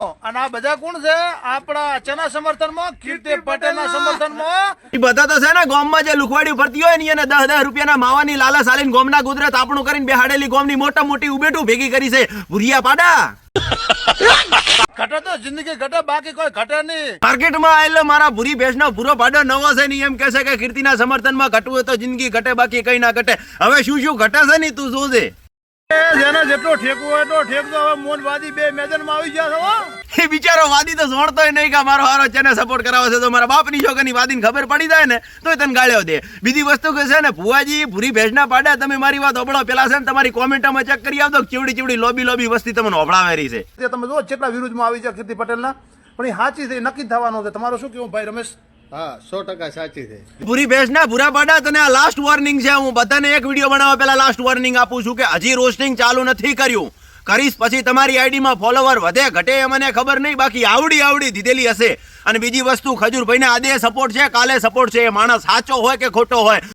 અને આ બધા કોણ છે? આપણા અચાના સમર્થનમાં, કીર્તિ પટેલના સમર્થનમાં. એ બધા તો છે ને ગામમાં જે લુખવાડી ફરતી હોય ને એને 10-10 રૂપિયાના માવાની લાલચ આલીને ગામના ગુજરાત આપણું કરીને બેહાડેલી ગામની મોટા મોટી ઉબેટું ભેગી કરી છે. ભુરિયા પાડા ઘટે તો જિંદગી ઘટે, બાકી કોઈ ઘટે નહીં. માર્કેટમાં આવેલો મારા ભૂરી ભેંસનો ભૂરો પાડો નવો છે ને એમ કહે છે કે કીર્તિના સમર્થનમાં ઘટવું હોય તો જિંદગી ઘટે, બાકી કઈ ના ઘટે. હવે શું શું ઘટે છે ને તું જોજે. જેને જેટલો ઠેકવો હોય એટલો ઠેકજો. હવે મોનવાદી બે મેદાનમાં આવી ગયા છે હો. એ બિચારો વાદી તો જોણતોય નહીં કે મારો હારો છે ને સપોર્ટ કરાવે છે, તો મારા બાપની છોકરીની વાદીને ખબર પડી જાય ને તોય તને ગાળ્યો દે. બીજી વસ્તુ કે છે ને ભુવાજી ભૂરી ભેંસના પાડા, તમે મારી વાત ઓબળો પેલા છે ને તમારી કોમેન્ટમાં ચેક કરી આવતો ચીવડી ચીવડી લોબી વસ્તી તમને ઓબળાવેરી છે. તે તમે જો કેટલા વિરુદ્ધમાં આવી જાય કીર્તિ પટેલના, પણ એ સાચી છે, નક્કી થવાનું છે. તમારું શું કેવું ભાઈ રમેશ? હા 100% સાચી છે. ભૂરી ભેંસના ભૂરા પાડા, તને આ લાસ્ટ વોર્નિંગ છે. હું બધાને એક વિડીયો બનાવવા પહેલા લાસ્ટ વોર્નિંગ આપું છું કે હજી રોસ્ટિંગ ચાલુ નથી કર્યું. કરીશ પછી તમારી આઈડીમાં ફોલોવર વધે ઘટે એ મને ખબર નહીં, બાકી આવડી દીધેલી હશે. અને બીજી વસ્તુ, ખજૂરભાઈને આદે સપોર્ટ છે, કાલે સપોર્ટ છે. એ માણસ સાચો હોય કે ખોટો હોય